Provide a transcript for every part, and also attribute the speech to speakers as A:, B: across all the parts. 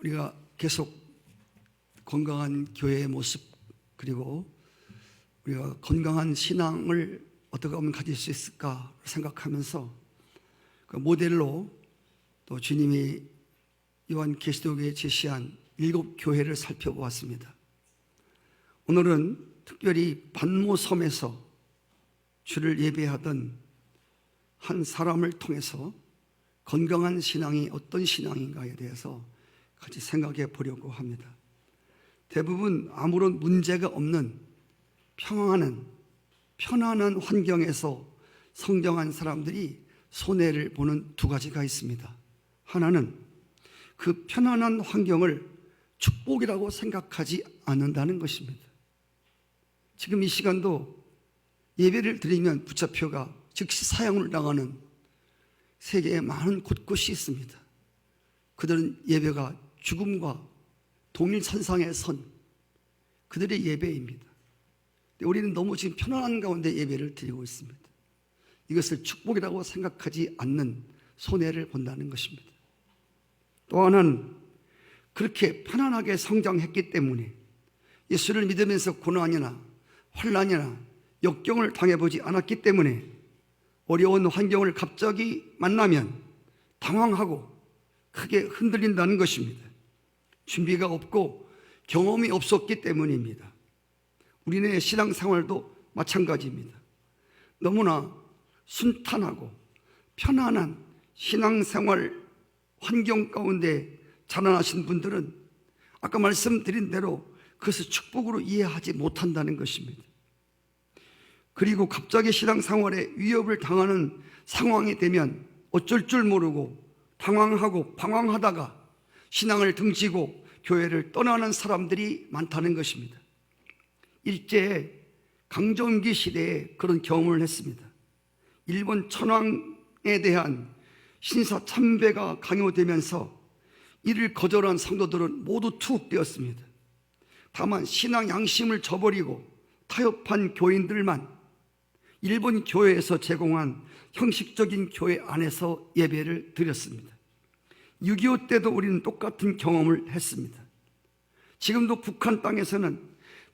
A: 우리가 계속 건강한 교회의 모습, 그리고 우리가 건강한 신앙을 어떻게 하면 가질 수 있을까 생각하면서 그 모델로 또 주님이 요한계시록에 제시한 7교회를 살펴보았습니다. 오늘은 특별히 반모섬에서 주를 예배하던 한 사람을 통해서 건강한 신앙이 어떤 신앙인가에 대해서 같이 생각해 보려고 합니다. 대부분 아무런 문제가 없는 편안한 환경에서 성장한 사람들이 손해를 보는 두 가지가 있습니다. 하나는 그 편안한 환경을 축복이라고 생각하지 않는다는 것입니다. 지금 이 시간도 예배를 드리면 붙잡혀가 즉시 사형을 당하는 세계에 많은 곳곳이 있습니다. 그들은 예배가 죽음과 동일선상에 선 그들의 예배입니다. 우리는 너무 지금 편안한 가운데 예배를 드리고 있습니다. 이것을 축복이라고 생각하지 않는 손해를 본다는 것입니다. 또 하나는 그렇게 편안하게 성장했기 때문에 예수를 믿으면서 고난이나 환난이나 역경을 당해보지 않았기 때문에 어려운 환경을 갑자기 만나면 당황하고 크게 흔들린다는 것입니다. 준비가 없고 경험이 없었기 때문입니다. 우리네 신앙생활도 마찬가지입니다. 너무나 순탄하고 편안한 신앙생활 환경 가운데 자라나신 분들은 아까 말씀드린 대로 그것을 축복으로 이해하지 못한다는 것입니다. 그리고 갑자기 신앙생활에 위협을 당하는 상황이 되면 어쩔 줄 모르고 당황하고 방황하다가 신앙을 등지고 교회를 떠나는 사람들이 많다는 것입니다. 일제에 강점기 시대에 그런 경험을 했습니다. 일본 천황에 대한 신사 참배가 강요되면서 이를 거절한 성도들은 모두 투옥되었습니다. 다만 신앙 양심을 저버리고 타협한 교인들만 일본 교회에서 제공한 형식적인 교회 안에서 예배를 드렸습니다. 6.25 때도 우리는 똑같은 경험을 했습니다. 지금도 북한 땅에서는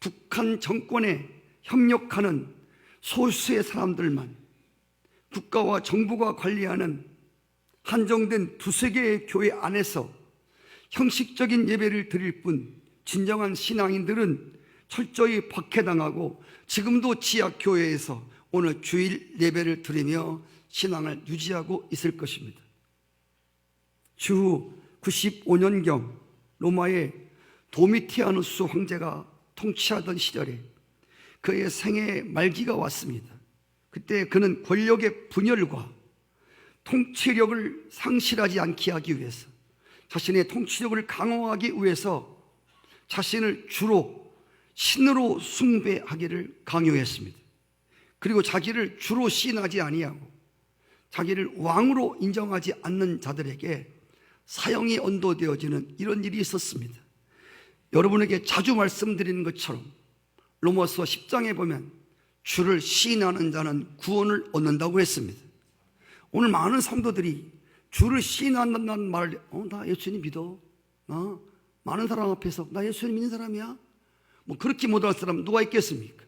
A: 북한 정권에 협력하는 소수의 사람들만 국가와 정부가 관리하는 한정된 2-3개의 교회 안에서 형식적인 예배를 드릴 뿐 진정한 신앙인들은 철저히 박해당하고 지금도 지하교회에서 오늘 주일 예배를 드리며 신앙을 유지하고 있을 것입니다. 주후 95년경 로마의 도미티아누스 황제가 통치하던 시절에 그의 생애의 말기가 왔습니다. 그때 그는 권력의 분열과 통치력을 상실하지 않게 하기 위해서, 자신의 통치력을 강화하기 위해서 자신을 주로 신으로 숭배하기를 강요했습니다. 그리고 자기를 주로 시인하지 아니하고 자기를 왕으로 인정하지 않는 자들에게 사형이 언도되어지는 이런 일이 있었습니다. 여러분에게 자주 말씀드리는 것처럼 로마서 10장에 보면 주를 시인하는 자는 구원을 얻는다고 했습니다. 오늘 많은 성도들이 주를 시인한다는 말을 나 예수님 믿어, 많은 사람 앞에서 나 예수님 믿는 사람이야, 뭐 그렇게 못할 사람 누가 있겠습니까?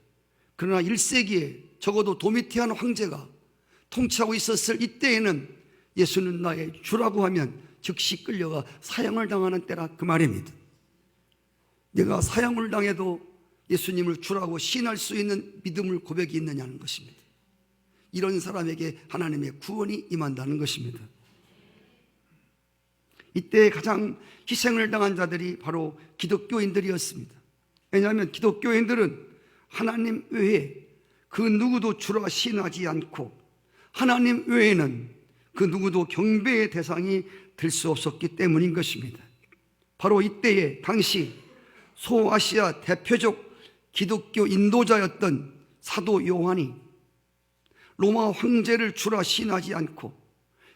A: 그러나 1세기에 적어도 도미티안 황제가 통치하고 있었을 이때에는 예수는 나의 주라고 하면 즉시 끌려가 사형을 당하는 때라 그 말입니다. 내가 사형을 당해도 예수님을 주라고 시인할 수 있는 믿음을 고백이 있느냐는 것입니다. 이런 사람에게 하나님의 구원이 임한다는 것입니다. 이때 가장 희생을 당한 자들이 바로 기독교인들이었습니다. 왜냐하면 기독교인들은 하나님 외에 그 누구도 주라 시인하지 않고 하나님 외에는 그 누구도 경배의 대상이 될 수 없었기 때문인 것입니다. 바로 이때에 당시 소아시아 대표적 기독교 인도자였던 사도 요한이 로마 황제를 주라 시인하지 않고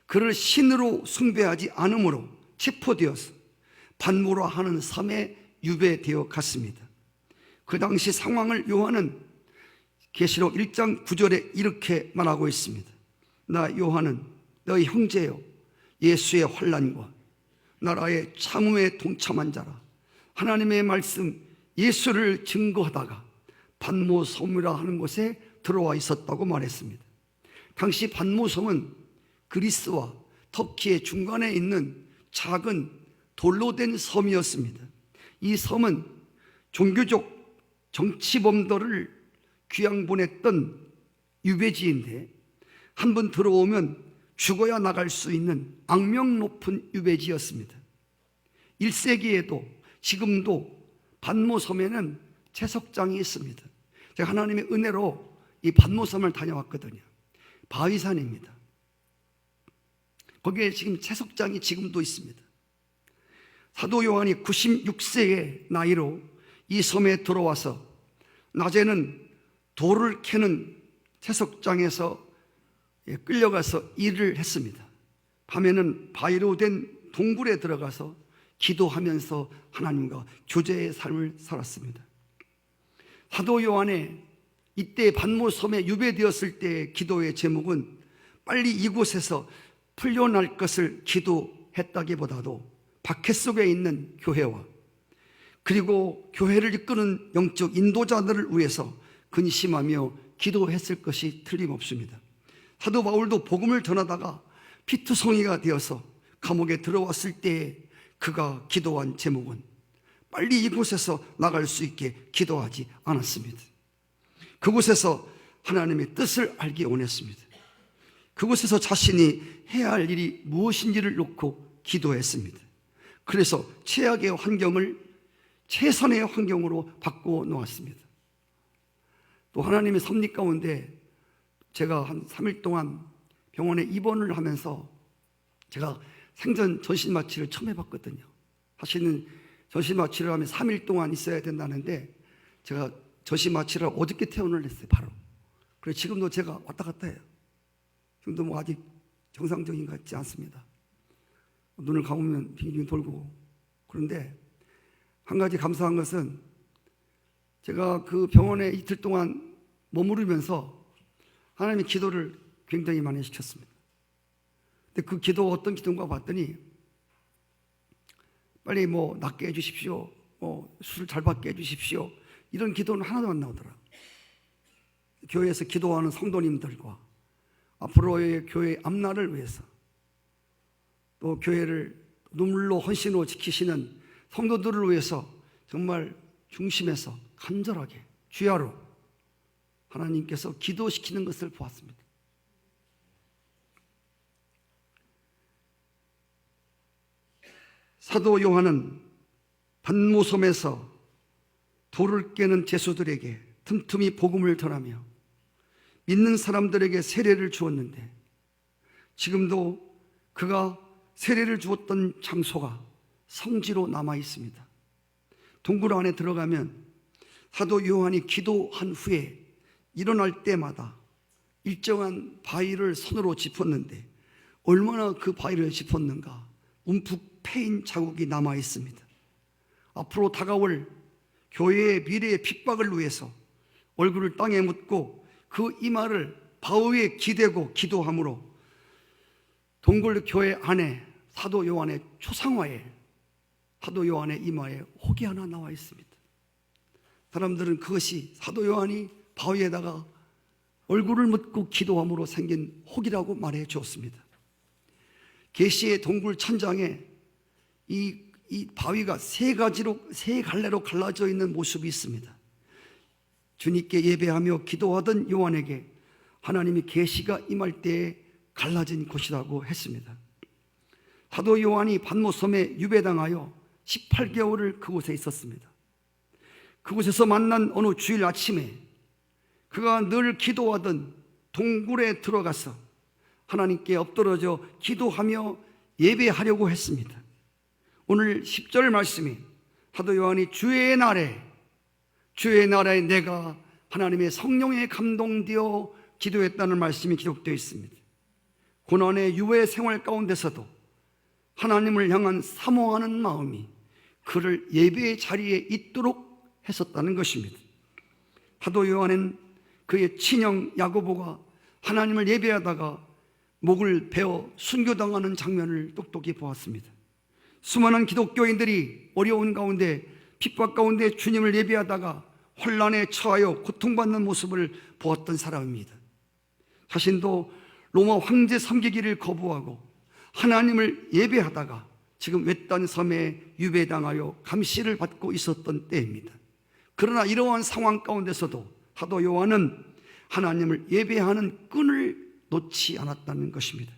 A: 그를 신으로 숭배하지 않으므로 체포되어서 반모라 하는 삶에 유배되어 갔습니다. 그 당시 상황을 요한은 계시록 1장 9절에 이렇게 말하고 있습니다. 나 요한은 너희 형제요 예수의 환난과 나라의 참음에 동참한 자라. 하나님의 말씀 예수를 증거하다가 반모섬이라 하는 곳에 들어와 있었다고 말했습니다. 당시 반모섬은 그리스와 터키의 중간에 있는 작은 돌로 된 섬이었습니다. 이 섬은 종교적 정치범들을 귀양 보냈던 유배지인데 한 번 들어오면 죽어야 나갈 수 있는 악명 높은 유배지였습니다. 1세기에도 지금도 반모섬에는 채석장이 있습니다. 제가 하나님의 은혜로 이 반모섬을 다녀왔거든요. 바위산입니다. 거기에 지금 채석장이 지금도 있습니다. 사도 요한이 96세의 나이로 이 섬에 들어와서 낮에는 돌을 캐는 채석장에서 끌려가서 일을 했습니다. 밤에는 바위로 된 동굴에 들어가서 기도하면서 하나님과 교제의 삶을 살았습니다. 사도 요한의 이때 반모섬에 유배되었을 때의 기도의 제목은 빨리 이곳에서 풀려날 것을 기도했다기보다도 박해 속에 있는 교회와 그리고 교회를 이끄는 영적 인도자들을 위해서 근심하며 기도했을 것이 틀림없습니다. 사도 바울도 복음을 전하다가 피투성이가 되어서 감옥에 들어왔을 때에 그가 기도한 제목은 빨리 이곳에서 나갈 수 있게 기도하지 않았습니다. 그곳에서 하나님의 뜻을 알기 원했습니다. 그곳에서 자신이 해야 할 일이 무엇인지를 놓고 기도했습니다. 그래서 최악의 환경을 최선의 환경으로 바꿔 놓았습니다. 또 하나님의 섭리 가운데 제가 한 3일 동안 병원에 입원을 하면서 제가 생전 전신마취를 처음 해봤거든요. 사실은 전신마취를 하면 3일 동안 있어야 된다는데 제가 전신마취를 어저께 퇴원을 했어요. 바로. 그래서 지금도 제가 왔다 갔다 해요. 지금도 뭐 아직 정상적인 것 같지 않습니다. 눈을 감으면 빙빙 돌고. 그런데 한 가지 감사한 것은 제가 그 병원에 이틀 동안 머무르면서 하나님의 기도를 굉장히 많이 시켰습니다. 근데 그 기도 어떤 기도인가 봤더니 빨리 뭐 낫게 해주십시오, 수술 잘 받게 해주십시오, 이런 기도는 하나도 안 나오더라. 교회에서 기도하는 성도님들과 앞으로의 교회 앞날을 위해서 또 교회를 눈물로 헌신으로 지키시는 성도들을 위해서 정말 중심에서 간절하게 주야로 하나님께서 기도시키는 것을 보았습니다. 사도 요한은 반모섬에서 돌을 깨는 죄수들에게 틈틈이 복음을 전하며 믿는 사람들에게 세례를 주었는데 지금도 그가 세례를 주었던 장소가 성지로 남아 있습니다. 동굴 안에 들어가면 사도 요한이 기도한 후에 일어날 때마다 일정한 바위를 손으로 짚었는데 얼마나 그 바위를 짚었는가 움푹 패인 자국이 남아 있습니다. 앞으로 다가올 교회의 미래의 핍박을 위해서 얼굴을 땅에 묻고 그 이마를 바위에 기대고 기도함으로 동굴 교회 안에 사도 요한의 초상화에 사도 요한의 이마에 혹이 하나 나와 있습니다. 사람들은 그것이 사도 요한이 바위에다가 얼굴을 묻고 기도함으로 생긴 혹이라고 말해 주었습니다. 계시의 동굴 천장에 이 바위가 세 갈래로 갈라져 있는 모습이 있습니다. 주님께 예배하며 기도하던 요한에게 하나님이 계시가 임할 때에 갈라진 곳이라고 했습니다. 사도 요한이 반모섬에 유배당하여 18개월을 그곳에 있었습니다. 그곳에서 만난 어느 주일 아침에 그가 늘 기도하던 동굴에 들어가서 하나님께 엎드러져 기도하며 예배하려고 했습니다. 오늘 10절 말씀이 사도 요한이 주의 날에 내가 하나님의 성령에 감동되어 기도했다는 말씀이 기록되어 있습니다. 고난의 유해 생활 가운데서도 하나님을 향한 사모하는 마음이 그를 예배의 자리에 있도록 했었다는 것입니다. 사도 요한은 그의 친형 야고보가 하나님을 예배하다가 목을 베어 순교당하는 장면을 똑똑히 보았습니다. 수많은 기독교인들이 어려운 가운데 핍박 가운데 주님을 예배하다가 혼란에 처하여 고통받는 모습을 보았던 사람입니다. 자신도 로마 황제 섬기기를 거부하고 하나님을 예배하다가 지금 외딴 섬에 유배당하여 감시를 받고 있었던 때입니다. 그러나 이러한 상황 가운데서도 사도 요한은 하나님을 예배하는 끈을 놓지 않았다는 것입니다.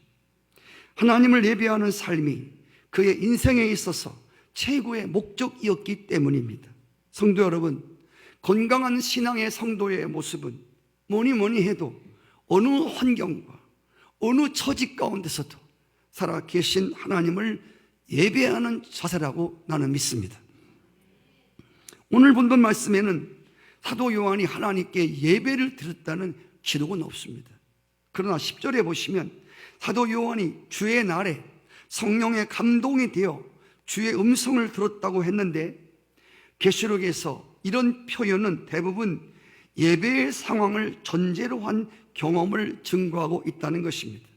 A: 하나님을 예배하는 삶이 그의 인생에 있어서 최고의 목적이었기 때문입니다. 성도 여러분, 건강한 신앙의 성도의 모습은 뭐니 해도 어느 환경과 어느 처지 가운데서도 살아계신 하나님을 예배하는 자세라고 나는 믿습니다. 오늘 본문 말씀에는 사도 요한이 하나님께 예배를 드렸다는 기록은 없습니다. 그러나 10절에 보시면 사도 요한이 주의 날에 성령의 감동이 되어 주의 음성을 들었다고 했는데, 계시록에서 이런 표현은 대부분 예배의 상황을 전제로 한 경험을 증거하고 있다는 것입니다.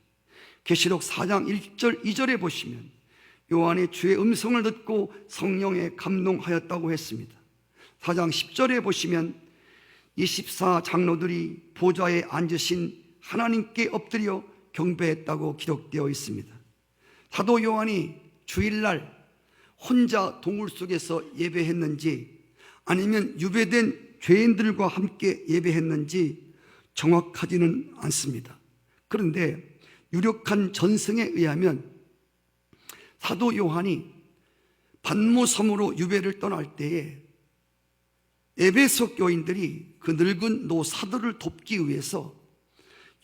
A: 계시록 4장 1절 2절에 보시면 요한이 주의 음성을 듣고 성령에 감동하였다고 했습니다. 4장 10절에 보시면 24 장로들이 보좌에 앉으신 하나님께 엎드려 경배했다고 기록되어 있습니다. 사도 요한이 주일날 혼자 동굴 속에서 예배했는지 아니면 유배된 죄인들과 함께 예배했는지 정확하지는 않습니다. 그런데 유력한 전승에 의하면 사도 요한이 반모섬으로 유배를 떠날 때에 에베소 교인들이 그 늙은 노사도를 돕기 위해서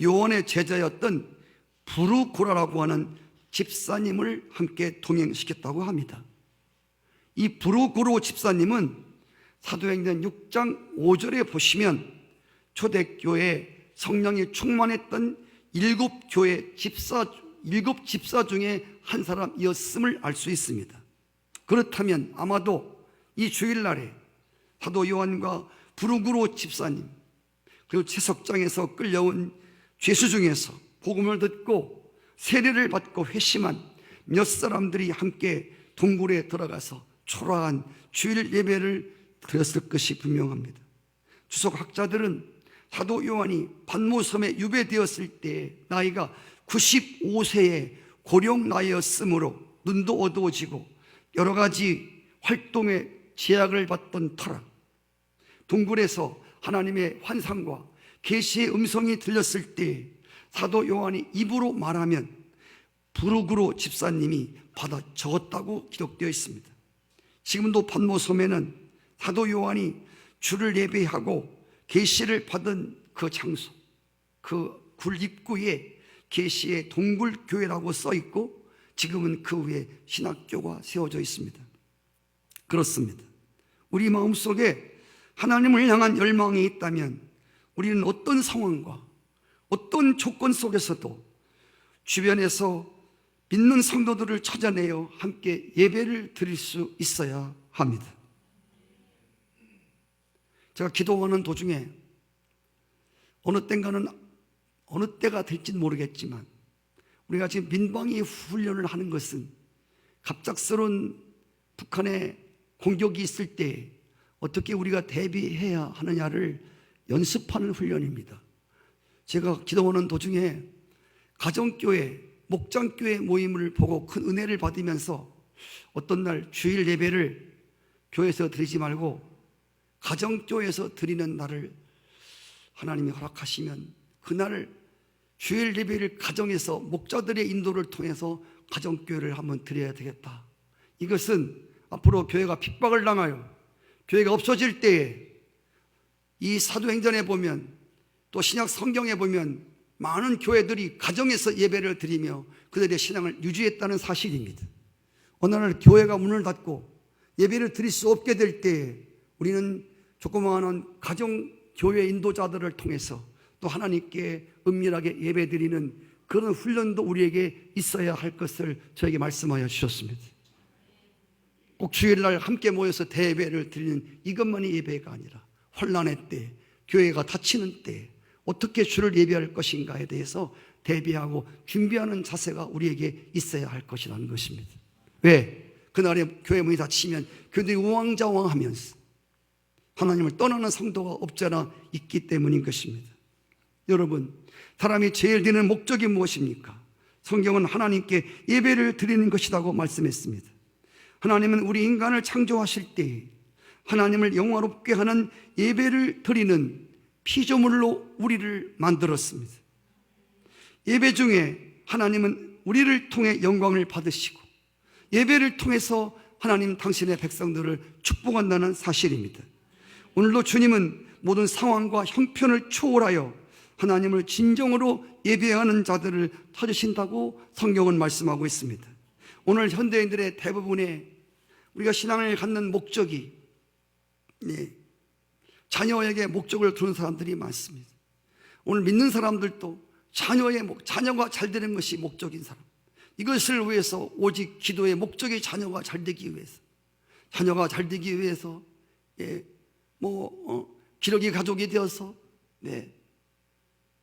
A: 요한의 제자였던 부르고라라고 하는 집사님을 함께 동행시켰다고 합니다. 이 부르고로 집사님은 사도행전 6장 5절에 보시면 초대교회 성령이 충만했던 일곱 집사 중에 한 사람이었음을 알 수 있습니다. 그렇다면 아마도 이 주일날에 사도 요한과 부르고로 집사님 그리고 채석장에서 끌려온 죄수 중에서 복음을 듣고 세례를 받고 회심한 몇 사람들이 함께 동굴에 들어가서 초라한 주일 예배를 드렸을 것이 분명합니다. 주석학자들은 사도 요한이 반모섬에 유배되었을 때 나이가 95세의 고령 나이였으므로 눈도 어두워지고 여러 가지 활동에 제약을 받던 터라 동굴에서 하나님의 환상과 계시의 음성이 들렸을 때 사도 요한이 입으로 말하면 부르고로 집사님이 받아 적었다고 기록되어 있습니다. 지금도 반모섬에는 사도 요한이 주를 예배하고 계시를 받은 그 장소, 그 굴 입구에 계시의 동굴교회라고 써 있고 지금은 그 위에 신학교가 세워져 있습니다. 그렇습니다. 우리 마음속에 하나님을 향한 열망이 있다면 우리는 어떤 상황과 어떤 조건 속에서도 주변에서 믿는 성도들을 찾아내어 함께 예배를 드릴 수 있어야 합니다. 제가 기도하는 도중에 어느 때가 될지는 모르겠지만 우리가 지금 민방위 훈련을 하는 것은 갑작스러운 북한의 공격이 있을 때 어떻게 우리가 대비해야 하느냐를 연습하는 훈련입니다. 제가 기도하는 도중에 가정교회, 목장교회 모임을 보고 큰 은혜를 받으면서 어떤 날 주일 예배를 교회에서 드리지 말고 가정교회에서 드리는 날을 하나님이 허락하시면 그날을 주일 예배를 가정에서 목자들의 인도를 통해서 가정교회를 한번 드려야 되겠다. 이것은 앞으로 교회가 핍박을 당하여 교회가 없어질 때에 이 사도행전에 보면 또 신약 성경에 보면 많은 교회들이 가정에서 예배를 드리며 그들의 신앙을 유지했다는 사실입니다. 어느 날 교회가 문을 닫고 예배를 드릴 수 없게 될 때에 우리는 조그마한 가정교회 인도자들을 통해서 또 하나님께 은밀하게 예배드리는 그런 훈련도 우리에게 있어야 할 것을 저에게 말씀하여 주셨습니다. 꼭 주일날 함께 모여서 대예배를 드리는 이것만이 예배가 아니라 혼란의 때, 교회가 닫히는 때 어떻게 주를 예배할 것인가에 대해서 대비하고 준비하는 자세가 우리에게 있어야 할 것이라는 것입니다. 왜? 그날에 교회 문이 닫히면 교회들이 우왕좌왕하면서 하나님을 떠나는 성도가 없잖아 있기 때문인 것입니다. 여러분, 사람이 제일 드리는 목적이 무엇입니까? 성경은 하나님께 예배를 드리는 것이라고 말씀했습니다. 하나님은 우리 인간을 창조하실 때 하나님을 영화롭게 하는 예배를 드리는 피조물로 우리를 만들었습니다. 예배 중에 하나님은 우리를 통해 영광을 받으시고 예배를 통해서 하나님 당신의 백성들을 축복한다는 사실입니다. 오늘도 주님은 모든 상황과 형편을 초월하여 하나님을 진정으로 예배하는 자들을 찾으신다고 성경은 말씀하고 있습니다. 오늘 현대인들의 대부분의 우리가 신앙을 갖는 목적이 자녀에게 목적을 두는 사람들이 많습니다. 오늘 믿는 사람들도 자녀가 잘 되는 것이 목적인 사람, 이것을 위해서 오직 기도의 목적이 자녀가 잘 되기 위해서, 자녀가 잘 되기 위해서 기러기 가족이 되어서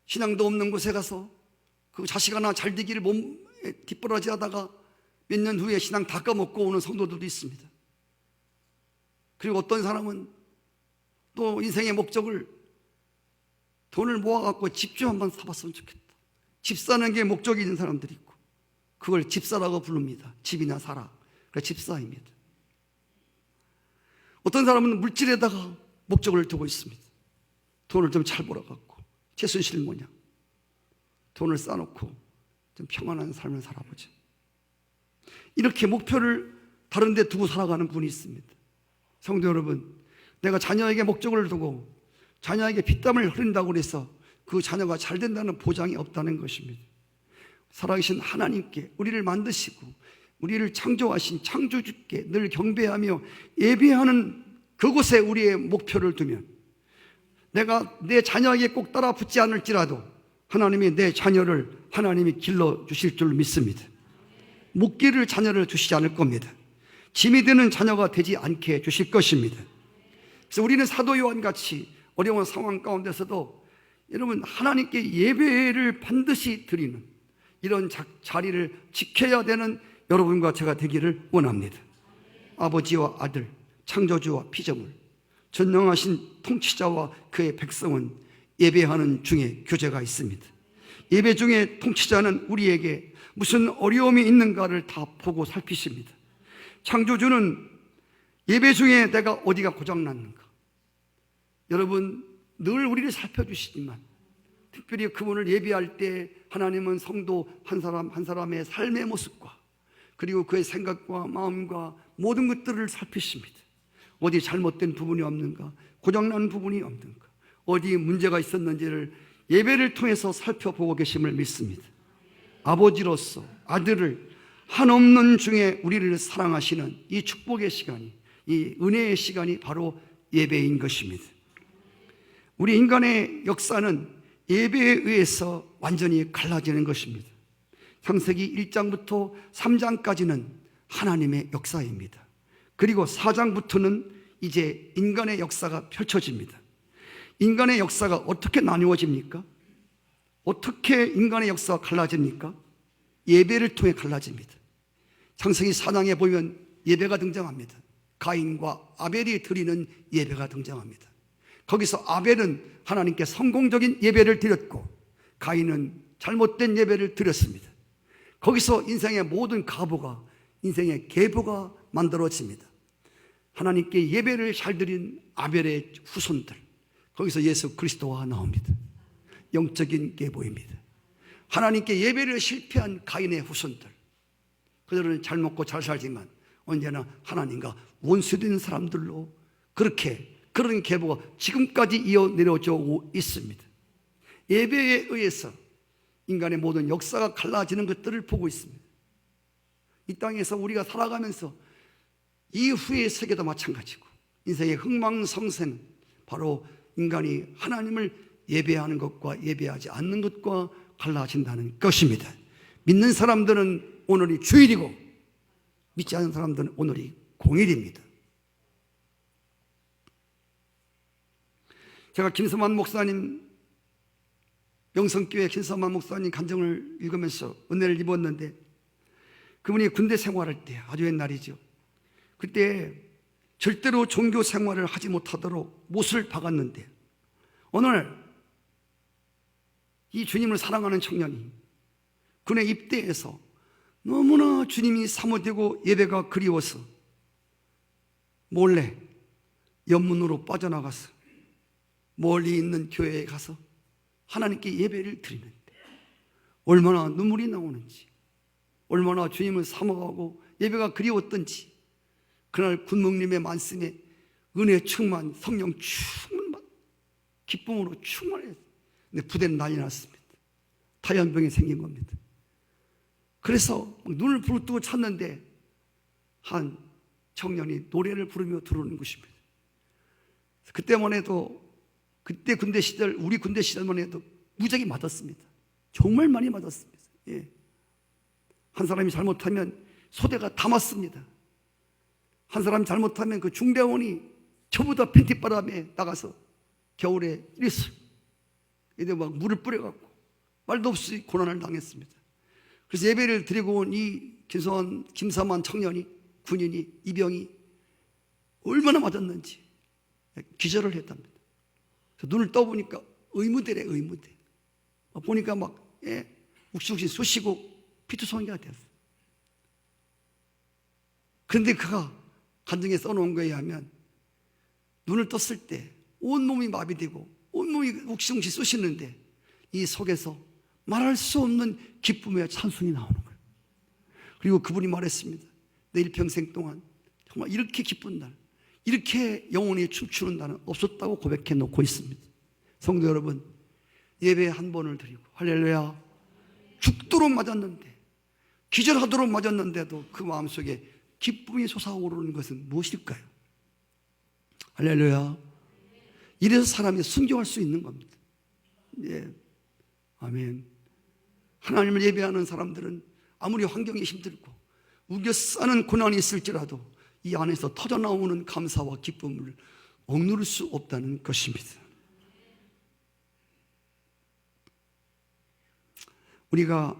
A: 신앙도 없는 곳에 가서 그 자식 하나 잘 되기를 몸에 뒷부러지 하다가 몇 년 후에 신앙 다 까먹고 오는 성도들도 있습니다. 그리고 어떤 사람은 또 인생의 목적을 돈을 모아갖고 집 좀 한번 사봤으면 좋겠다, 집 사는 게 목적이 있는 사람들이 있고 그걸 집사라고 부릅니다. 집이나 사라, 그래 집사입니다. 어떤 사람은 물질에다가 목적을 두고 있습니다. 돈을 좀 잘 벌어갖고 최순실 모양 돈을 쌓아놓고 좀 평안한 삶을 살아보자, 이렇게 목표를 다른 데 두고 살아가는 분이 있습니다. 성도 여러분, 내가 자녀에게 목적을 두고 자녀에게 피땀을 흘린다고 해서 그 자녀가 잘 된다는 보장이 없다는 것입니다. 살아계신 하나님께 우리를 만드시고 우리를 창조하신 창조주께 늘 경배하며 예배하는 그곳에 우리의 목표를 두면 내가 내 자녀에게 꼭 따라 붙지 않을지라도 하나님이 내 자녀를 하나님이 길러주실 줄 믿습니다. 묵기를 자녀를 주시지 않을 겁니다. 짐이 되는 자녀가 되지 않게 해주실 것입니다. 그래서 우리는 사도 요한같이 어려운 상황 가운데서도 여러분 하나님께 예배를 반드시 드리는 이런 자리를 지켜야 되는 여러분과 제가 되기를 원합니다. 아버지와 아들, 창조주와 피조물, 전능하신 통치자와 그의 백성은 예배하는 중에 교제가 있습니다. 예배 중에 통치자는 우리에게 무슨 어려움이 있는가를 다 보고 살피십니다. 창조주는 예배 중에 내가 어디가 고장났는가, 여러분 늘 우리를 살펴주시지만 특별히 그분을 예배할 때 하나님은 성도 한 사람 한 사람의 삶의 모습과 그리고 그의 생각과 마음과 모든 것들을 살피십니다. 어디 잘못된 부분이 없는가, 고장난 부분이 없는가, 어디 문제가 있었는지를 예배를 통해서 살펴보고 계심을 믿습니다. 아버지로서 아들을 한없는 중에 우리를 사랑하시는 이 축복의 시간이, 이 은혜의 시간이 바로 예배인 것입니다. 우리 인간의 역사는 예배에 의해서 완전히 갈라지는 것입니다. 창세기 1장부터 3장까지는 하나님의 역사입니다. 그리고 4장부터는 이제 인간의 역사가 펼쳐집니다. 인간의 역사가 어떻게 나누어집니까? 어떻게 인간의 역사가 갈라집니까? 예배를 통해 갈라집니다. 창세기 4장에 보면 예배가 등장합니다. 가인과 아벨이 드리는 예배가 등장합니다. 거기서 아벨은 하나님께 성공적인 예배를 드렸고 가인은 잘못된 예배를 드렸습니다. 거기서 인생의 모든 가부가, 인생의 계보가 만들어집니다. 하나님께 예배를 잘 드린 아벨의 후손들, 거기서 예수 그리스도가 나옵니다. 영적인 계보입니다. 하나님께 예배를 실패한 가인의 후손들, 그들은 잘 먹고 잘 살지만 언제나 하나님과 원수된 사람들로 그런 계보가 지금까지 이어내려져 오고 있습니다. 예배에 의해서 인간의 모든 역사가 갈라지는 것들을 보고 있습니다. 이 땅에서 우리가 살아가면서 이후의 세계도 마찬가지고 인생의 흥망성쇠는 바로 인간이 하나님을 예배하는 것과 예배하지 않는 것과 갈라진다는 것입니다. 믿는 사람들은 오늘이 주일이고 믿지 않는 사람들은 오늘이 공일입니다. 제가 김서만 목사님, 영성교회 김서만 목사님 간증을 읽으면서 은혜를 입었는데, 그분이 군대 생활할 때 아주 옛날이죠. 그때 절대로 종교 생활을 하지 못하도록 못을 박았는데 어느 날 이 주님을 사랑하는 청년이 군에 입대해서 너무나 주님이 사모되고 예배가 그리워서 몰래 옆문으로 빠져나가서 멀리 있는 교회에 가서 하나님께 예배를 드리는데 얼마나 눈물이 나오는지, 얼마나 주님을 사모하고 예배가 그리웠던지, 그날 군목님의 말씀에 은혜 충만, 성령 충만, 기쁨으로 충만해서 근데 부대는 난리 났습니다. 다연병이 생긴 겁니다. 그래서 눈을 부릅뜨고 찾는데 한 청년이 노래를 부르며 들어오는 것입니다. 그때만 해도, 그때 군대 시절, 우리 군대 시절만 해도 무지하게 맞았습니다. 정말 많이 맞았습니다. 예. 한 사람이 잘못하면 소대가 다 맞습니다. 한 사람이 잘못하면 그 중대원이 저보다 팬티바람에 나가서 겨울에 이랬어요. 이제 막 물을 뿌려갖고 말도 없이 고난을 당했습니다. 그래서 예배를 드리고 온 이 김사만 청년이, 군인이, 이병이 얼마나 맞았는지 기절을 했답니다. 눈을 떠보니까 의무대래, 의무대. 보니까 막 욱신욱신 쑤시고 피투성이가 되었어요. 그런데 그가 간증에 써놓은 거에 의하면 눈을 떴을 때 온몸이 마비되고 온몸이 욱신욱신 쑤시는데 이 속에서 말할 수 없는 기쁨의 찬송이 나오는 거예요. 그리고 그분이 말했습니다. 내 일평생 동안 정말 이렇게 기쁜 날, 이렇게 영혼이 춤추는 날은 없었다고 고백해 놓고 있습니다. 성도 여러분, 예배 한 번을 드리고 할렐루야, 죽도록 맞았는데, 기절하도록 맞았는데도 그 마음속에 기쁨이 솟아오르는 것은 무엇일까요? 할렐루야. 이래서 사람이 순교할 수 있는 겁니다. 예. 아멘. 하나님을 예배하는 사람들은 아무리 환경이 힘들고 우겨싸는 고난이 있을지라도 이 안에서 터져나오는 감사와 기쁨을 억누를 수 없다는 것입니다. 우리가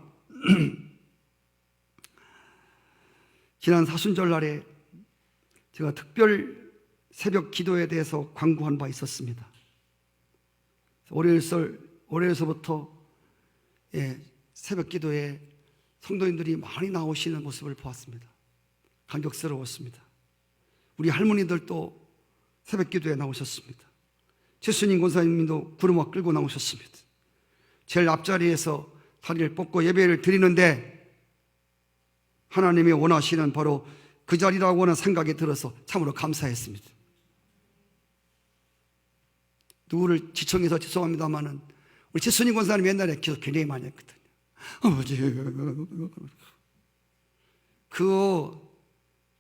A: 지난 사순절 날에 제가 특별 새벽 기도에 대해서 광고한 바 있었습니다. 월요일서부터 새벽 기도에 성도님들이 많이 나오시는 모습을 보았습니다. 감격스러웠습니다. 우리 할머니들도 새벽 기도에 나오셨습니다. 최순인 권사님도 구름막 끌고 나오셨습니다. 제일 앞자리에서 다리를 뻗고 예배를 드리는데 하나님이 원하시는 바로 그 자리라고 하는 생각이 들어서 참으로 감사했습니다. 누구를 지청해서 죄송합니다만은 우리 최순인 권사님 옛날에 기도 굉장히 많이 했거든요. 아버지,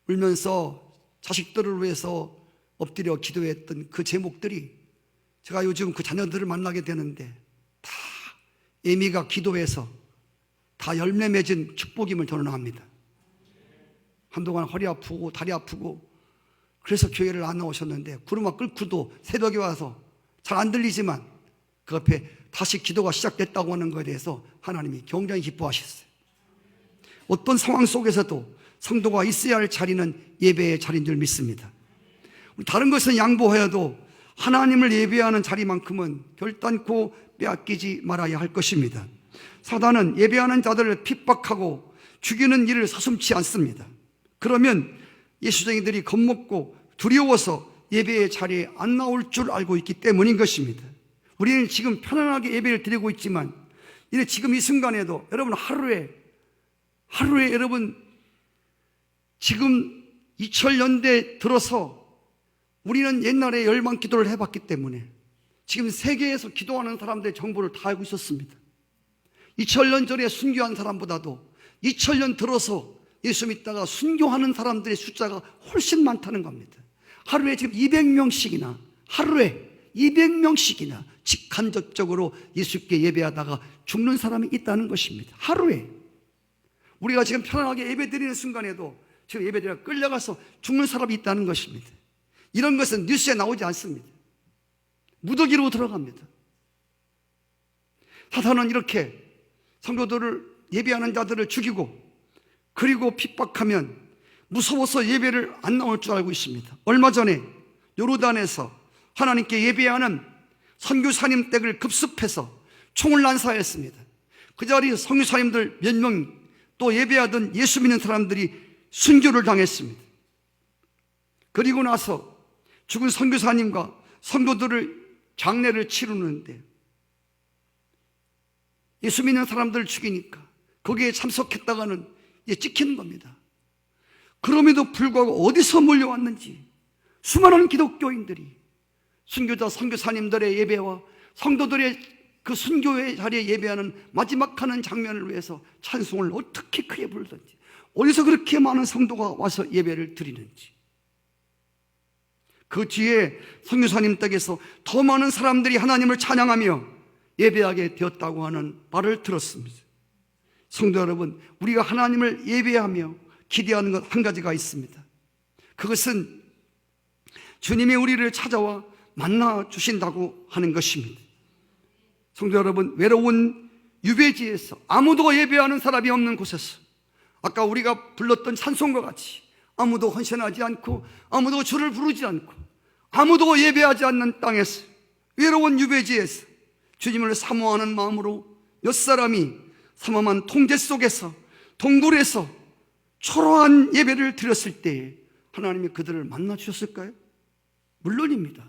A: 울면서 자식들을 위해서 엎드려 기도했던 그 제목들이 제가 요즘 그 자녀들을 만나게 되는데 다 애미가 기도해서 다 열매 맺은 축복임을 저는 압니다. 한동안 허리 아프고 다리 아프고 그래서 교회를 안 나오셨는데 구름막 끓고도 새벽에 와서 잘 안 들리지만 그 앞에 다시 기도가 시작됐다고 하는 것에 대해서 하나님이 굉장히 기뻐하셨어요. 어떤 상황 속에서도 성도가 있어야 할 자리는 예배의 자리인 줄 믿습니다. 다른 것은 양보하여도 하나님을 예배하는 자리만큼은 결단코 빼앗기지 말아야 할 것입니다. 사단은 예배하는 자들을 핍박하고 죽이는 일을 서슴지 않습니다. 그러면 예수쟁이들이 겁먹고 두려워서 예배의 자리에 안 나올 줄 알고 있기 때문인 것입니다. 우리는 지금 편안하게 예배를 드리고 있지만 이제 지금 이 순간에도 여러분 하루에 여러분 지금 2000년대 들어서 우리는 옛날에 열방 기도를 해봤기 때문에 지금 세계에서 기도하는 사람들의 정보를 다 알고 있었습니다. 2000년 전에 순교한 사람보다도 2000년 들어서 예수 믿다가 순교하는 사람들의 숫자가 훨씬 많다는 겁니다. 하루에 지금 200명씩이나 직간접적으로 예수께 예배하다가 죽는 사람이 있다는 것입니다. 하루에. 우리가 지금 편안하게 예배드리는 순간에도 지금 예배드리다가 끌려가서 죽는 사람이 있다는 것입니다. 이런 것은 뉴스에 나오지 않습니다. 무더기로 들어갑니다. 사탄은 이렇게 성도들을 예배하는 자들을 죽이고 그리고 핍박하면 무서워서 예배를 안 나올 줄 알고 있습니다. 얼마 전에 요르단에서 하나님께 예배하는 선교사님 댁을 급습해서 총을 난사했습니다. 그 자리에 선교사님들 몇 명, 또 예배하던 예수 믿는 사람들이 순교를 당했습니다. 그리고 나서 죽은 선교사님과 성도들을 장례를 치르는데 예수 믿는 사람들을 죽이니까 거기에 참석했다가는 찍히는 겁니다. 그럼에도 불구하고 어디서 몰려왔는지 수많은 기독교인들이 순교자 선교사님들의 예배와 성도들의 그 순교의 자리에 예배하는 마지막 하는 장면을 위해서 찬송을 어떻게 크게 부르든지, 어디서 그렇게 많은 성도가 와서 예배를 드리는지, 그 뒤에 선교사님 댁에서 더 많은 사람들이 하나님을 찬양하며 예배하게 되었다고 하는 말을 들었습니다. 성도 여러분, 우리가 하나님을 예배하며 기대하는 것 한 가지가 있습니다. 그것은 주님이 우리를 찾아와 만나 주신다고 하는 것입니다. 성도 여러분, 외로운 유배지에서 아무도 예배하는 사람이 없는 곳에서 아까 우리가 불렀던 찬송과 같이 아무도 헌신하지 않고 아무도 주를 부르지 않고 아무도 예배하지 않는 땅에서, 외로운 유배지에서 주님을 사모하는 마음으로 몇 사람이 삼엄한 통제 속에서 동굴에서 초라한 예배를 드렸을 때에 하나님이 그들을 만나 주셨을까요? 물론입니다.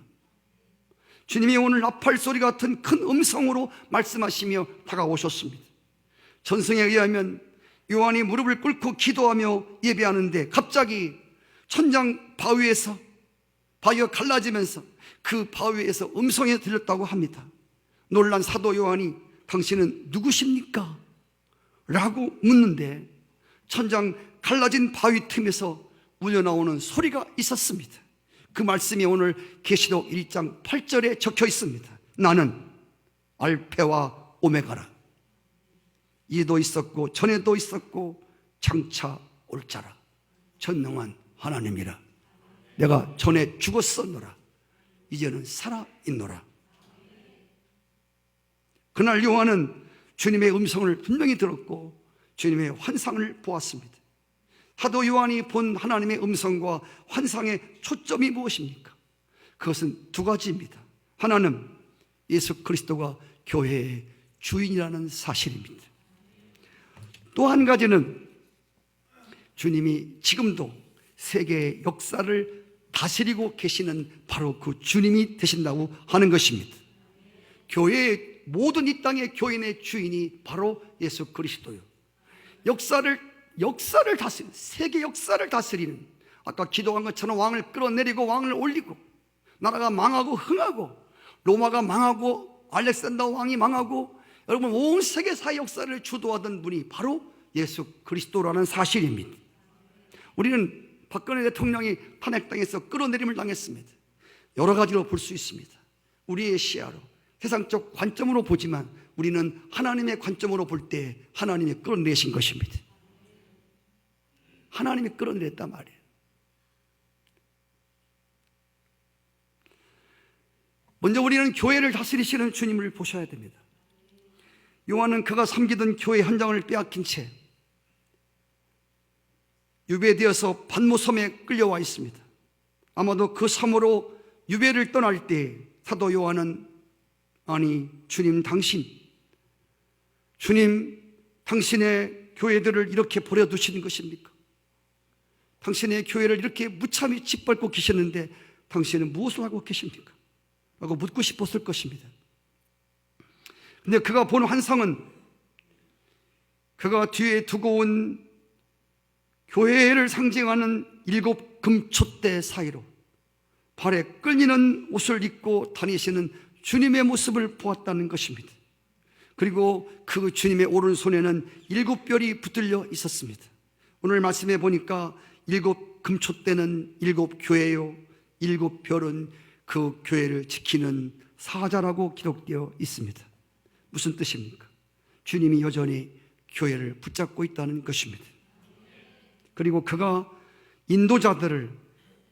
A: 주님이 오늘 나팔 소리 같은 큰 음성으로 말씀하시며 다가오셨습니다. 전승에 의하면 요한이 무릎을 꿇고 기도하며 예배하는데 갑자기 천장 바위에서 바위가 갈라지면서 그 바위에서 음성이 들렸다고 합니다. 놀란 사도 요한이 당신은 누구십니까? 라고 묻는데 천장 갈라진 바위 틈에서 울려나오는 소리가 있었습니다. 그 말씀이 오늘 계시록 1장 8절에 적혀 있습니다. 나는 알페와 오메가라. 이도 있었고 전에도 있었고 장차 올 자라. 전능한 하나님이라. 내가 전에 죽었었노라. 이제는 살아있노라. 그날 요한은 주님의 음성을 분명히 들었고 주님의 환상을 보았습니다. 사도 요한이 본 하나님의 음성과 환상의 초점이 무엇입니까? 그것은 두 가지입니다. 하나는 예수 그리스도가 교회의 주인이라는 사실입니다. 또 한 가지는 주님이 지금도 세계의 역사를 다스리고 계시는 바로 그 주님이 되신다고 하는 것입니다. 교회의 모든 이 땅의 교인의 주인이 바로 예수 그리스도요. 역사를 다스리는, 세계 역사를 다스리는, 아까 기도한 것처럼 왕을 끌어내리고 왕을 올리고 나라가 망하고 흥하고 로마가 망하고 알렉산더 왕이 망하고 여러분 온 세계사의 역사를 주도하던 분이 바로 예수 그리스도라는 사실입니다. 우리는 박근혜 대통령이 탄핵당해서 끌어내림을 당했습니다. 여러 가지로 볼 수 있습니다. 우리의 시야로 세상적 관점으로 보지만 우리는 하나님의 관점으로 볼 때 하나님이 끌어내신 것입니다. 하나님이 끌어내렸단 말이에요. 먼저 우리는 교회를 다스리시는 주님을 보셔야 됩니다. 요한은 그가 섬기던 교회 현장을 빼앗긴 채 유배되어서 반모섬에 끌려와 있습니다. 아마도 그 섬으로 유배를 떠날 때 사도 요한은 아니 주님 당신의 교회들을 이렇게 버려두시는 것입니까? 당신의 교회를 이렇게 무참히 짓밟고 계시는데 당신은 무엇을 하고 계십니까? 라고 묻고 싶었을 것입니다. 근데 그가 본 환상은 그가 뒤에 두고 온 교회를 상징하는 7 금촛대 사이로 발에 끌리는 옷을 입고 다니시는 주님의 모습을 보았다는 것입니다. 그리고 그 주님의 오른손에는 7별이 붙들려 있었습니다. 오늘 말씀해 보니까 7 금촛대는 7 교회요, 7별은 그 교회를 지키는 사자라고 기록되어 있습니다. 무슨 뜻입니까? 주님이 여전히 교회를 붙잡고 있다는 것입니다. 그리고 그가 인도자들을,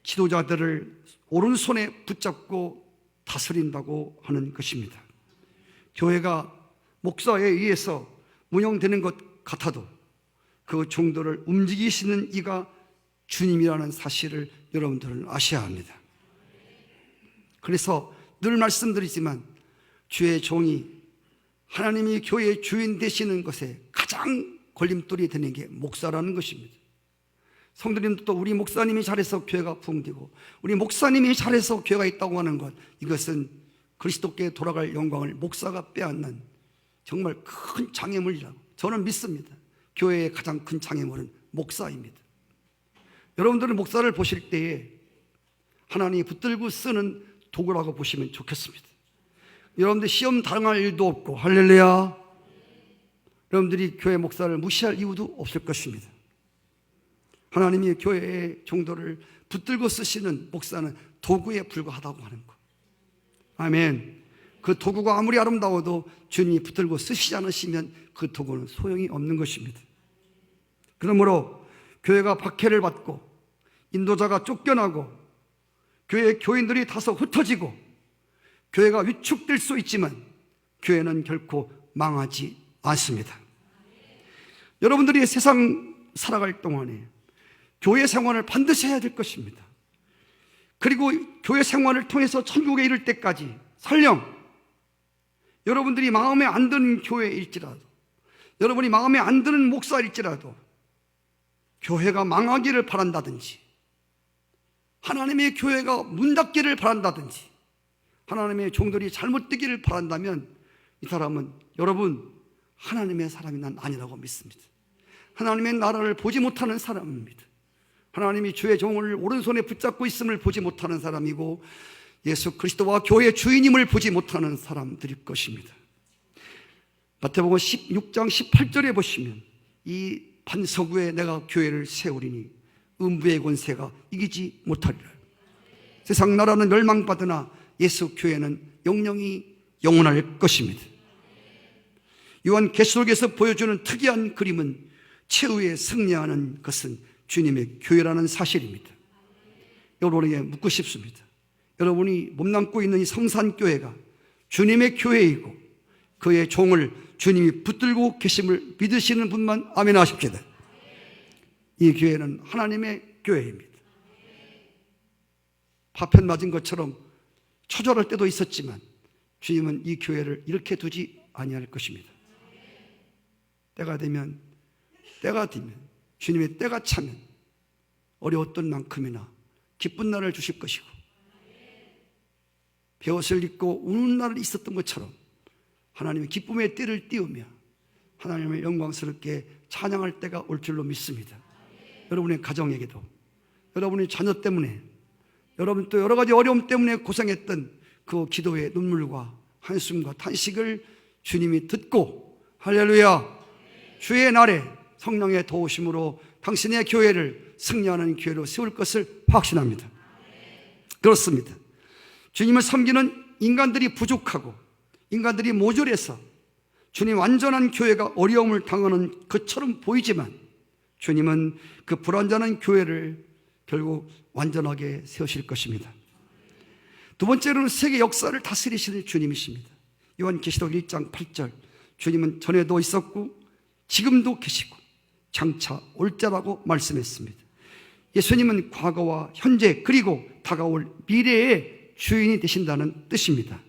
A: 지도자들을 오른손에 붙잡고 다스린다고 하는 것입니다. 교회가 목사에 의해서 운영되는 것 같아도 그 종들을 움직이시는 이가 주님이라는 사실을 여러분들은 아셔야 합니다. 그래서 늘 말씀드리지만 주의 종이 하나님이 교회의 주인 되시는 것에 가장 걸림돌이 되는 게 목사라는 것입니다. 성도님도 또 우리 목사님이 잘해서 교회가 부흥되고 우리 목사님이 잘해서 교회가 있다고 하는 것, 이것은 그리스도께 돌아갈 영광을 목사가 빼앗는 정말 큰 장애물이라고 저는 믿습니다. 교회의 가장 큰 장애물은 목사입니다. 여러분들은 목사를 보실 때에 하나님이 붙들고 쓰는 도구라고 보시면 좋겠습니다. 여러분들 시험 당할 일도 없고, 할렐루야. 여러분들이 교회 목사를 무시할 이유도 없을 것입니다. 하나님이 교회의 종도를 붙들고 쓰시는 목사는 도구에 불과하다고 하는 것. 아멘. 그 도구가 아무리 아름다워도 주님이 붙들고 쓰시지 않으시면 그 도구는 소용이 없는 것입니다. 그러므로 교회가 박해를 받고 인도자가 쫓겨나고 교회의 교인들이 다소 흩어지고 교회가 위축될 수 있지만 교회는 결코 망하지 않습니다. 여러분들이 세상 살아갈 동안에 교회 생활을 반드시 해야 될 것입니다. 그리고 교회 생활을 통해서 천국에 이를 때까지 설령 여러분들이 마음에 안 드는 교회일지라도, 여러분이 마음에 안 드는 목사일지라도 교회가 망하기를 바란다든지, 하나님의 교회가 문 닫기를 바란다든지, 하나님의 종들이 잘못되기를 바란다면 이 사람은 여러분 하나님의 사람이 난 아니라고 믿습니다. 하나님의 나라를 보지 못하는 사람입니다. 하나님이 주의 종을 오른손에 붙잡고 있음을 보지 못하는 사람이고 예수 그리스도와 교회의 주인임을 보지 못하는 사람들일 것입니다. 마태복음 16장 18절에 보시면 이 반석위에 내가 교회를 세우리니 음부의 권세가 이기지 못하리라. 세상 나라는 멸망받으나 예수 교회는 영영이 영원할 것입니다. 요한계시록에서 보여주는 특이한 그림은 최후에 승리하는 것은 주님의 교회라는 사실입니다. 여러분에게 묻고 싶습니다. 여러분이 몸담고 있는 이 성산교회가 주님의 교회이고 그의 종을 주님이 붙들고 계심을 믿으시는 분만 아멘 하십시다. 이 교회는 하나님의 교회입니다. 파편 맞은 것처럼 초절할 때도 있었지만 주님은 이 교회를 이렇게 두지 아니할 것입니다. 때가 되면 주님의 때가 차면 어려웠던 만큼이나 기쁜 날을 주실 것이고 베옷을 입고 우는 날이 있었던 것처럼 하나님의 기쁨의 때를 띄우며 하나님을 영광스럽게 찬양할 때가 올 줄로 믿습니다. 여러분의 가정에게도, 여러분의 자녀 때문에, 여러분 또 여러 가지 어려움 때문에 고생했던 그 기도의 눈물과 한숨과 탄식을 주님이 듣고 할렐루야, 주의 날에 성령의 도우심으로 당신의 교회를 승리하는 교회로 세울 것을 확신합니다. 그렇습니다. 주님을 섬기는 인간들이 부족하고 인간들이 모자라서 주님 완전한 교회가 어려움을 당하는 것처럼 보이지만 주님은 그 불완전한 교회를 결국 완전하게 세우실 것입니다. 두 번째로는 세계 역사를 다스리시는 주님이십니다. 요한계시록 1장 8절, 주님은 전에도 있었고 지금도 계시고 장차 올 자라고 말씀했습니다. 예수님은 과거와 현재 그리고 다가올 미래의 주인이 되신다는 뜻입니다.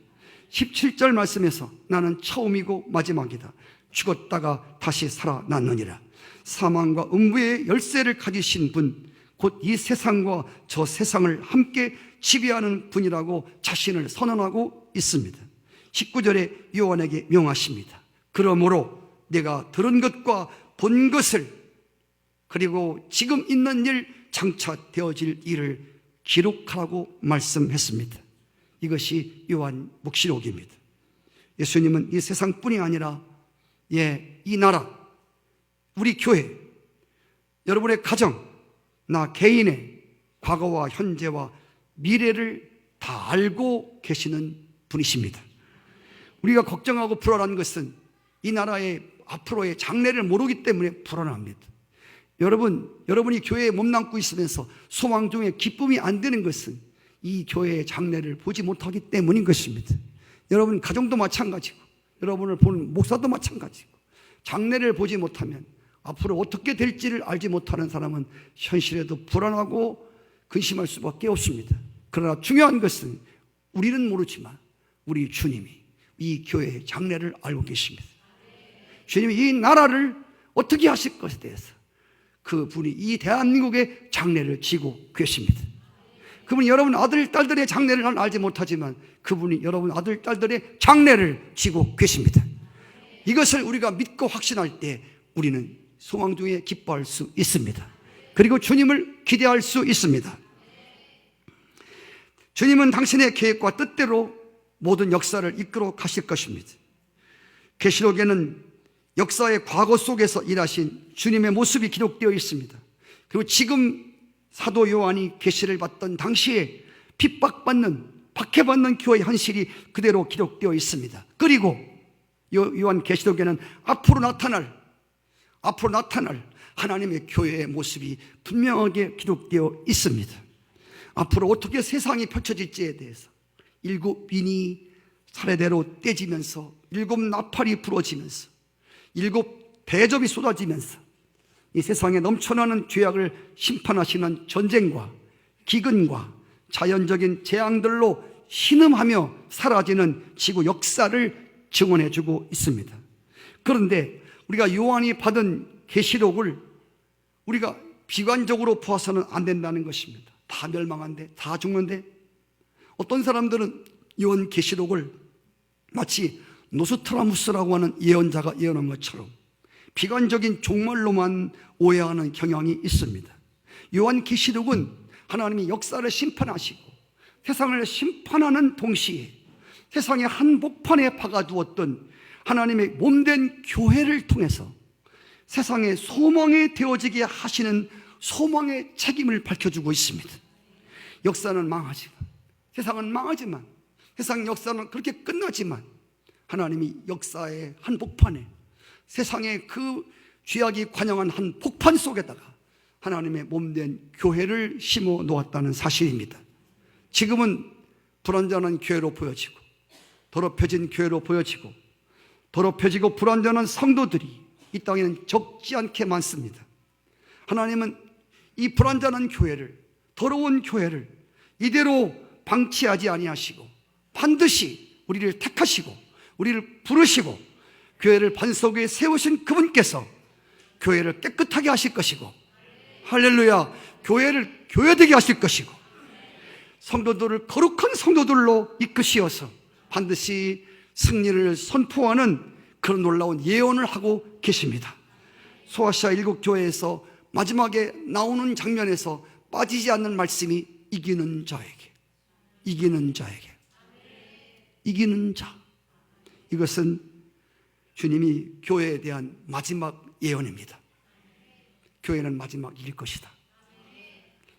A: 17절 말씀에서 나는 처음이고 마지막이다. 죽었다가 다시 살아났느니라. 사망과 음부의 열쇠를 가지신 분, 곧 이 세상과 저 세상을 함께 지배하는 분이라고 자신을 선언하고 있습니다. 19절에 요한에게 명하십니다. 그러므로 내가 들은 것과 본 것을 그리고 지금 있는 일, 장차 되어질 일을 기록하라고 말씀했습니다. 이것이 요한 묵시록입니다. 예수님은 이 세상뿐이 아니라 이 나라, 우리 교회, 여러분의 가정, 나 개인의 과거와 현재와 미래를 다 알고 계시는 분이십니다. 우리가 걱정하고 불안한 것은 이 나라의 앞으로의 장래를 모르기 때문에 불안합니다. 여러분이 교회에 몸담고 있으면서 소망 중에 기쁨이 안 되는 것은 이 교회의 장래를 보지 못하기 때문인 것입니다. 여러분 가정도 마찬가지고 여러분을 보는 목사도 마찬가지고 장래를 보지 못하면 앞으로 어떻게 될지를 알지 못하는 사람은 현실에도 불안하고 근심할 수밖에 없습니다. 그러나 중요한 것은 우리는 모르지만 우리 주님이 이 교회의 장래를 알고 계십니다. 주님이 이 나라를 어떻게 하실 것에 대해서 그분이 이 대한민국의 장래를 지고 계십니다. 그분이 여러분 아들, 딸들의 장래를 알지 못하지만 그분이 여러분 아들, 딸들의 장래를 지고 계십니다. 이것을 우리가 믿고 확신할 때 우리는 소망 중에 기뻐할 수 있습니다. 그리고 주님을 기대할 수 있습니다. 주님은 당신의 계획과 뜻대로 모든 역사를 이끌어 가실 것입니다. 계시록에는 역사의 과거 속에서 일하신 주님의 모습이 기록되어 있습니다. 그리고 지금 사도 요한이 계시를 받던 당시에 핍박받는, 박해받는 교회의 현실이 그대로 기록되어 있습니다. 그리고 요한 계시록에는 앞으로 나타날 하나님의 교회의 모습이 분명하게 기록되어 있습니다. 앞으로 어떻게 세상이 펼쳐질지에 대해서 7인이 차례대로 떼지면서 7 나팔이 부러지면서 7 대접이 쏟아지면서 이 세상에 넘쳐나는 죄악을 심판하시는 전쟁과 기근과 자연적인 재앙들로 신음하며 사라지는 지구 역사를 증언해주고 있습니다. 그런데 우리가 요한이 받은 계시록을 우리가 비관적으로 보아서는 안 된다는 것입니다. 다 멸망한데, 다 죽는데. 어떤 사람들은 요한 계시록을 마치 노스트라무스라고 하는 예언자가 예언한 것처럼 비관적인 종말로만 오해하는 경향이 있습니다. 요한 계시록은 하나님이 역사를 심판하시고 세상을 심판하는 동시에 세상의 한복판에 박아두었던 하나님의 몸된 교회를 통해서 세상의 소망이 되어지게 하시는 소망의 책임을 밝혀주고 있습니다. 역사는 망하지만, 세상은 망하지만, 세상 역사는 그렇게 끝나지만 하나님이 역사의 한복판에 세상의 그 죄악이 관영한 한 복판 속에다가 하나님의 몸된 교회를 심어 놓았다는 사실입니다. 지금은 불완전한 교회로 보여지고 더럽혀진 교회로 보여지고 더럽혀지고 불완전한 성도들이 이 땅에는 적지 않게 많습니다. 하나님은 이 불완전한 교회를, 더러운 교회를 이대로 방치하지 아니하시고 반드시 우리를 택하시고 우리를 부르시고 교회를 반석 위에 세우신 그분께서 교회를 깨끗하게 하실 것이고, 할렐루야, 교회를 교회되게 하실 것이고 성도들을 거룩한 성도들로 이끄시어서 반드시 승리를 선포하는 그런 놀라운 예언을 하고 계십니다. 소아시아 7교회에서 마지막에 나오는 장면에서 빠지지 않는 말씀이 이기는 자에게, 이기는 자에게, 이기는 자. 이것은 주님이 교회에 대한 마지막 예언입니다. 교회는 마지막 이길 것이다.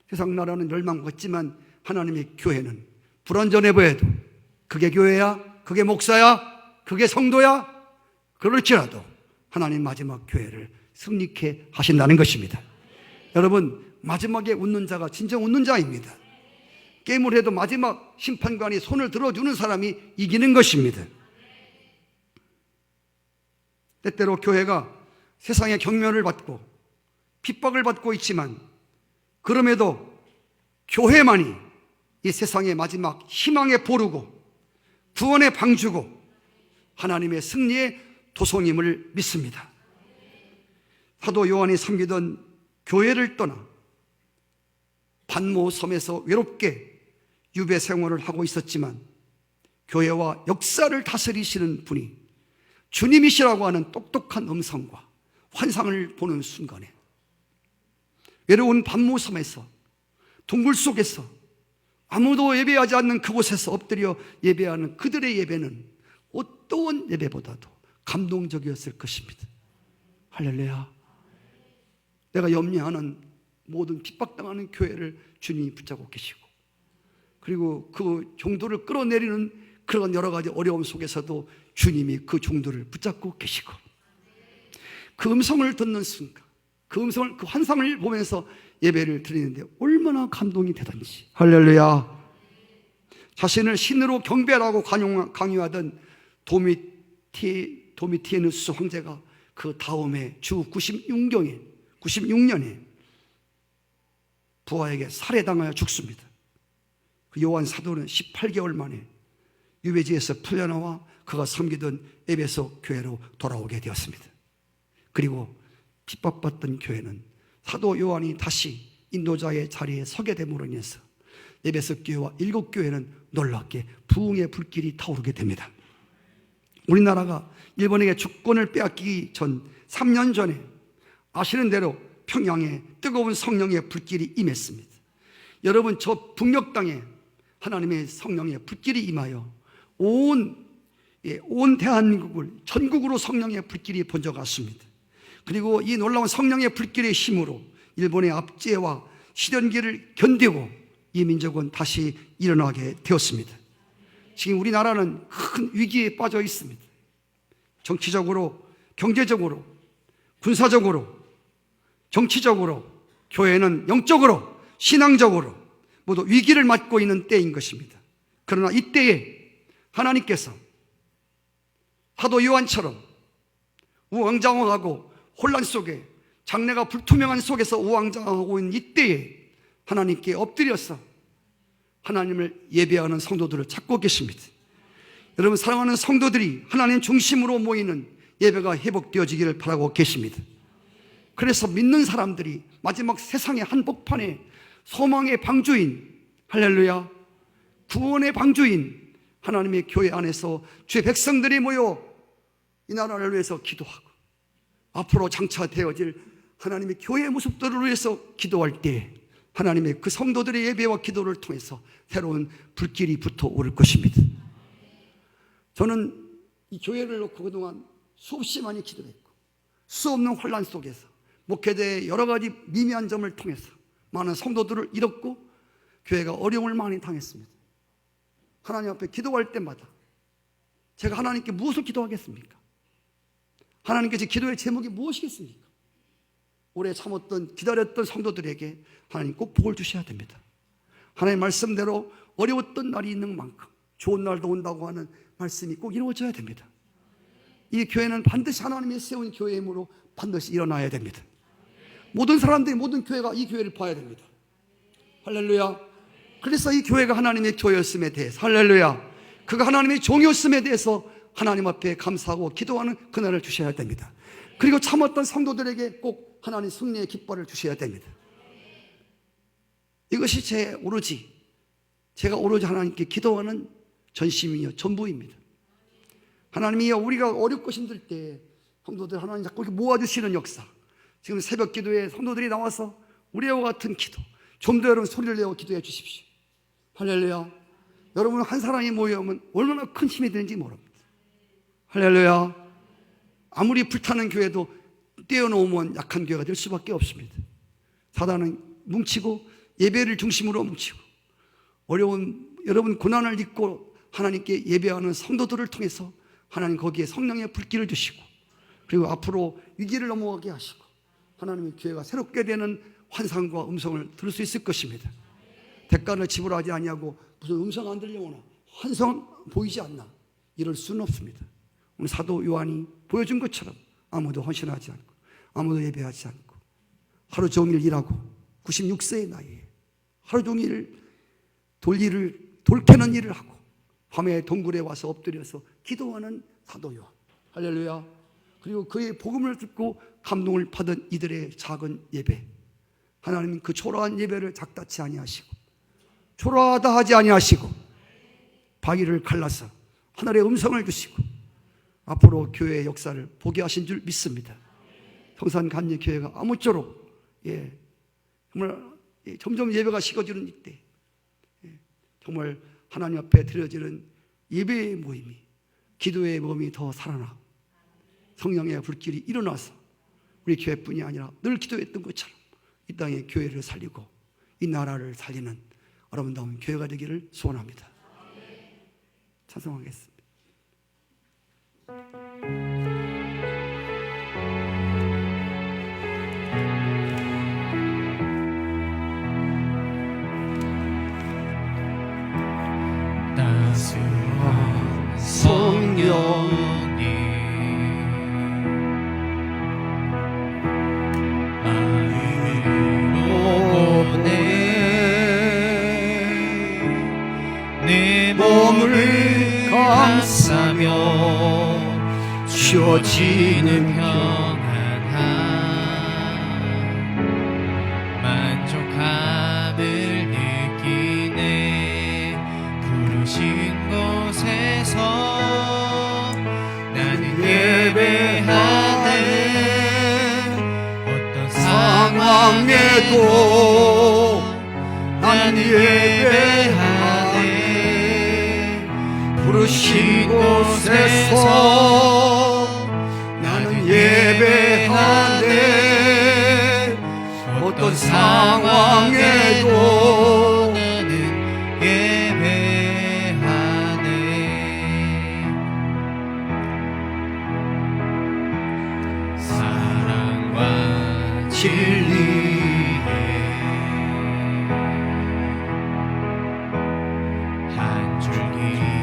A: 세상 나라는 멸망받지만 하나님의 교회는 불완전해 보여도 그게 교회야, 그게 목사야, 그게 성도야, 그럴지라도 하나님 마지막 교회를 승리케 하신다는 것입니다. 여러분, 마지막에 웃는 자가 진정 웃는 자입니다. 게임을 해도 마지막 심판관이 손을 들어주는 사람이 이기는 것입니다. 때때로 교회가 세상의 경멸을 받고 핍박을 받고 있지만 그럼에도 교회만이 이 세상의 마지막 희망의 보루고 구원의 방주고 하나님의 승리의 도성임을 믿습니다. 사도 요한이 섬기던 교회를 떠나 반모 섬에서 외롭게 유배 생활을 하고 있었지만 교회와 역사를 다스리시는 분이 주님이시라고 하는 똑똑한 음성과 환상을 보는 순간에 외로운 반모 섬에서 동굴 속에서 아무도 예배하지 않는 그곳에서 엎드려 예배하는 그들의 예배는 어떠한 예배보다도 감동적이었을 것입니다. 할렐루야. 내가 염려하는 모든 핍박당하는 교회를 주님이 붙잡고 계시고, 그리고 그 종도를 끌어내리는 그런 여러 가지 어려움 속에서도 주님이 그 종도를 붙잡고 계시고, 그 음성을 듣는 순간, 그 음성을, 그 환상을 보면서 예배를 드리는데 얼마나 감동이 되던지. 할렐루야. 자신을 신으로 경배하라고 강요하던 도미티에누스 황제가 그 다음에 주 96년에 부하에게 살해당하여 죽습니다. 그 요한 사도는 18개월 만에 유배지에서 풀려나와 그가 섬기던 에베소 교회로 돌아오게 되었습니다. 그리고 핍박받던 교회는 사도 요한이 다시 인도자의 자리에 서게 됨으로 인해서 에베소 교회와 일곱 교회는 놀랍게 부흥의 불길이 타오르게 됩니다. 우리나라가 일본에게 주권을 빼앗기기 전 3년 전에 아시는 대로 평양에 뜨거운 성령의 불길이 임했습니다. 여러분, 저 북녘 땅에 하나님의 성령의 불길이 임하여 온 대한민국을 전국으로 성령의 불길이 번져갔습니다. 그리고 이 놀라운 성령의 불길의 힘으로 일본의 압제와 시련기를 견디고 이 민족은 다시 일어나게 되었습니다. 지금 우리나라는 큰 위기에 빠져 있습니다. 정치적으로, 경제적으로, 군사적으로, 정치적으로, 교회는 영적으로, 신앙적으로 모두 위기를 맞고 있는 때인 것입니다. 그러나 이때에 하나님께서 사도 요한처럼 우왕좌왕하고 혼란 속에, 장래가 불투명한 속에서 우왕좌왕하고 있는 이때에 하나님께 엎드려서 하나님을 예배하는 성도들을 찾고 계십니다. 여러분, 사랑하는 성도들이 하나님 중심으로 모이는 예배가 회복되어지기를 바라고 계십니다. 그래서 믿는 사람들이 마지막 세상의 한복판에 소망의 방주인, 할렐루야, 구원의 방주인 하나님의 교회 안에서 주의 백성들이 모여 이 나라를 위해서 기도하고 앞으로 장차되어질 하나님의 교회의 모습들을 위해서 기도할 때 하나님의 그 성도들의 예배와 기도를 통해서 새로운 불길이 붙어오를 것입니다. 저는 이 교회를 놓고 그동안 수없이 많이 기도했고 수없는 혼란 속에서 목회대의 여러 가지 미미한 점을 통해서 많은 성도들을 잃었고 교회가 어려움을 많이 당했습니다. 하나님 앞에 기도할 때마다 제가 하나님께 무엇을 기도하겠습니까? 하나님께 제 기도의 제목이 무엇이겠습니까? 오래 참았던, 기다렸던 성도들에게 하나님 꼭 복을 주셔야 됩니다. 하나님 말씀대로 어려웠던 날이 있는 만큼 좋은 날도 온다고 하는 말씀이 꼭 이루어져야 됩니다. 이 교회는 반드시 하나님이 세운 교회이므로 반드시 일어나야 됩니다. 모든 사람들이, 모든 교회가 이 교회를 봐야 됩니다. 할렐루야. 그래서 이 교회가 하나님의 교회였음에 대해서, 할렐루야, 그가 하나님의 종이었음에 대해서 하나님 앞에 감사하고 기도하는 그날을 주셔야 됩니다. 그리고 참았던 성도들에게 꼭 하나님 승리의 깃발을 주셔야 됩니다. 이것이 제가 오로지 하나님께 기도하는 전심이요 전부입니다. 하나님이여, 우리가 어렵고 힘들 때 성도들 하나님 자꾸 이렇게 모아주시는 역사, 지금 새벽 기도에 성도들이 나와서 우리와 같은 기도, 좀 더 여러분 소리를 내어 기도해 주십시오. 할렐루야. 여러분 한 사람이 모여오면 얼마나 큰 힘이 되는지 모릅니다. 할렐루야. 아무리 불타는 교회도 떼어놓으면 약한 교회가 될 수밖에 없습니다. 사단은 뭉치고 예배를 중심으로 뭉치고 어려운 여러분 고난을 잊고 하나님께 예배하는 성도들을 통해서 하나님 거기에 성령의 불길을 주시고 그리고 앞으로 위기를 넘어가게 하시고 하나님의 교회가 새롭게 되는 환상과 음성을 들을 수 있을 것입니다. 대가를 지불하지 아니하고 무슨 음성 안 들려오나 환상 보이지 않나, 이럴 수는 없습니다. 오늘 사도 요한이 보여준 것처럼 아무도 헌신하지 않고 아무도 예배하지 않고 하루 종일 일하고 96세의 나이에 하루 종일 돌캐는 일을 하고 밤에 동굴에 와서 엎드려서 기도하는 사도 요한, 할렐루야. 그리고 그의 복음을 듣고 감동을 받은 이들의 작은 예배, 하나님은 그 초라한 예배를 작다치 아니하시고 초라하다 하지 아니하시고 바위를 갈라서 하늘의 음성을 주시고 앞으로 교회의 역사를 보게 하신 줄 믿습니다. 성산감리교회가 아무쪼록 정말 점점 예배가 식어지는 이때 정말 하나님 앞에 드려지는 예배의 모임이, 기도의 모임이 더 살아나고 성령의 불길이 일어나서 우리 교회뿐이 아니라 늘 기도했던 것처럼 이 땅의 교회를 살리고 이 나라를 살리는 아름다운 교회가 되기를 소원합니다. 찬송하겠습니다.
B: 따스한 성령이
A: 감사며 주어지는
B: 평안함 만족함을 느끼네. 부르신 곳에서 나는 예배하네. 어떤
A: 상황에도 나는 예배하네. 부르신 곳에서 나는 예배하네. 어떤 상황에도
B: 나는 예배하네. 사랑과 진리에 한 줄기